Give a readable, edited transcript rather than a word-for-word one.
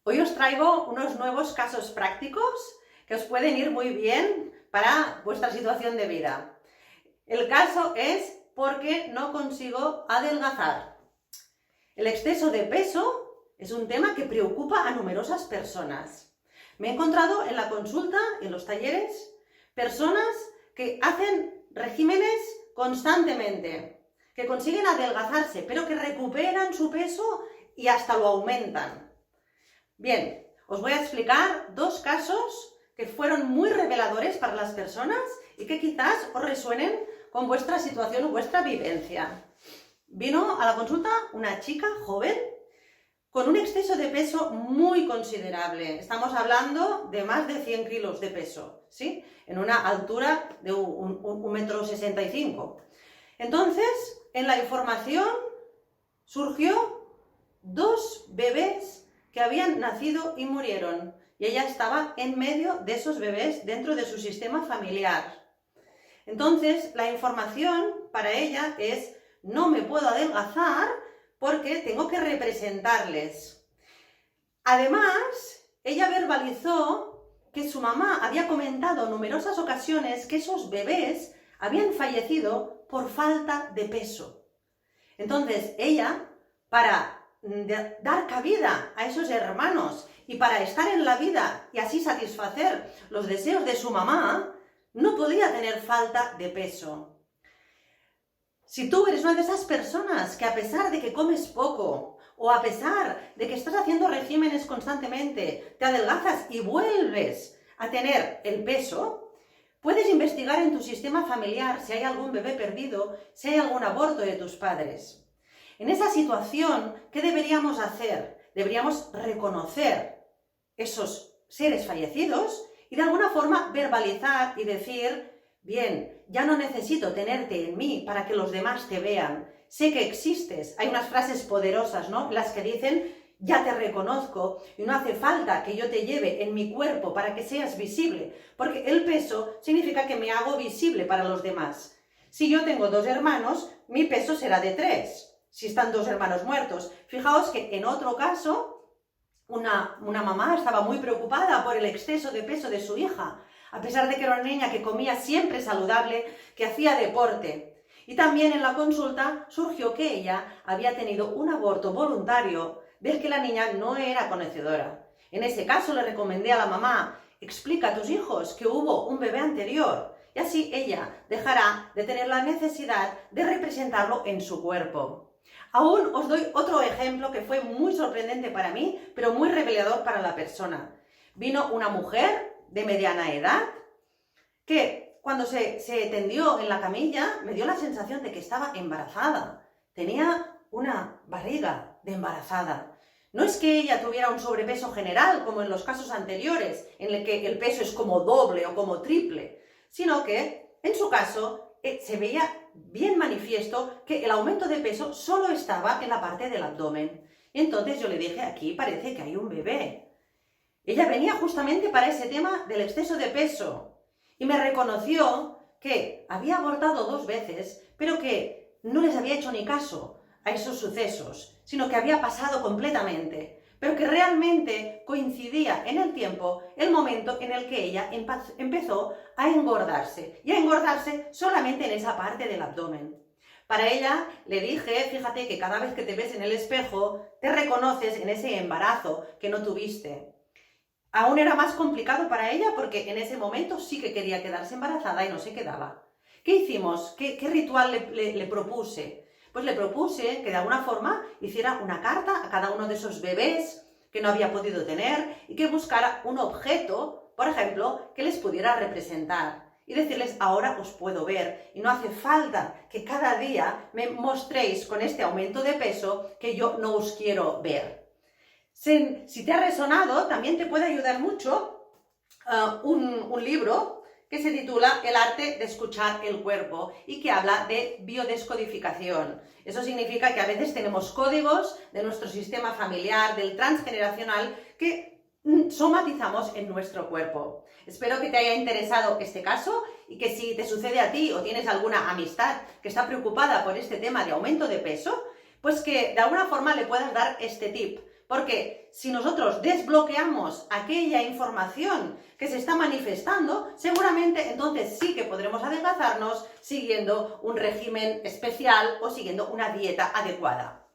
Hoy os traigo unos nuevos casos prácticos que os pueden ir muy bien para vuestra situación de vida. El caso es ¿por qué no consigo adelgazar? El exceso de peso es un tema que preocupa a numerosas personas. Me he encontrado en la consulta, en los talleres, personas que hacen regímenes constantemente, que consiguen adelgazarse, pero que recuperan su peso y hasta lo aumentan. Bien, os voy a explicar dos casos que fueron muy reveladores para las personas y que quizás os resuenen con vuestra situación o vuestra vivencia. Vino a la consulta una chica joven con un exceso de peso muy considerable. Estamos hablando de más de 100 kilos de peso, ¿sí? En una altura de 1,65 m. Entonces, en la información surgió dos bebés que habían nacido y murieron, y ella estaba en medio de esos bebés dentro de su sistema familiar. Entonces, la información para ella es: no me puedo adelgazar porque tengo que representarles. Además, ella verbalizó que su mamá había comentado en numerosas ocasiones que esos bebés habían fallecido por falta de peso. Entonces, ella, para dar cabida a esos hermanos y para estar en la vida y así satisfacer los deseos de su mamá, no podía tener falta de peso. Si tú eres una de esas personas que, a pesar de que comes poco o a pesar de que estás haciendo regímenes constantemente, te adelgazas y vuelves a tener el peso, puedes investigar en tu sistema familiar si hay algún bebé perdido, si hay algún aborto de tus padres. En esa situación, ¿qué deberíamos hacer? Deberíamos reconocer esos seres fallecidos y de alguna forma verbalizar y decir: bien, ya no necesito tenerte en mí para que los demás te vean. Sé que existes. Hay unas frases poderosas, ¿no?, las que dicen: ya te reconozco y no hace falta que yo te lleve en mi cuerpo para que seas visible, porque el peso significa que me hago visible para los demás. Si yo tengo dos hermanos, mi peso será de 3. Si están dos hermanos muertos. Fijaos que en otro caso, una mamá estaba muy preocupada por el exceso de peso de su hija, a pesar de que era una niña que comía siempre saludable, que hacía deporte. Y también en la consulta surgió que ella había tenido un aborto voluntario del que la niña no era conocedora. En ese caso le recomendé a la mamá: explica a tus hijos que hubo un bebé anterior, y así ella dejará de tener la necesidad de representarlo en su cuerpo. Aún os doy otro ejemplo que fue muy sorprendente para mí, pero muy revelador para la persona. Vino una mujer de mediana edad que, cuando se tendió en la camilla, me dio la sensación de que estaba embarazada. Tenía una barriga de embarazada. No es que ella tuviera un sobrepeso general, como en los casos anteriores, en el que el peso es como doble o como triple, sino que, en su caso, se veía bien manifiesto que el aumento de peso solo estaba en la parte del abdomen. Y entonces yo le dije: aquí parece que hay un bebé. Ella venía justamente para ese tema del exceso de peso y me reconoció que había abortado 2 veces, pero que no les había hecho ni caso a esos sucesos, sino que había pasado completamente, pero que realmente coincidía en el tiempo el momento en el que ella empezó a engordarse, y a engordarse solamente en esa parte del abdomen. Para ella le dije: fíjate que cada vez que te ves en el espejo te reconoces en ese embarazo que no tuviste. Aún era más complicado para ella porque en ese momento sí que quería quedarse embarazada y no se quedaba. ¿Qué hicimos? ¿Qué ritual le propuse? Pues le propuse que de alguna forma hiciera una carta a cada uno de esos bebés que no había podido tener y que buscara un objeto, por ejemplo, que les pudiera representar y decirles: ahora os puedo ver y no hace falta que cada día me mostréis con este aumento de peso que yo no os quiero ver. Si te ha resonado, también te puede ayudar mucho un libro que se titula El arte de escuchar el cuerpo y que habla de biodescodificación. Eso significa que a veces tenemos códigos de nuestro sistema familiar, del transgeneracional, que somatizamos en nuestro cuerpo. Espero que te haya interesado este caso y que, si te sucede a ti o tienes alguna amistad que está preocupada por este tema de aumento de peso, pues que de alguna forma le puedas dar este tip. Porque si nosotros desbloqueamos aquella información que se está manifestando, seguramente entonces sí que podremos adelgazarnos siguiendo un régimen especial o siguiendo una dieta adecuada.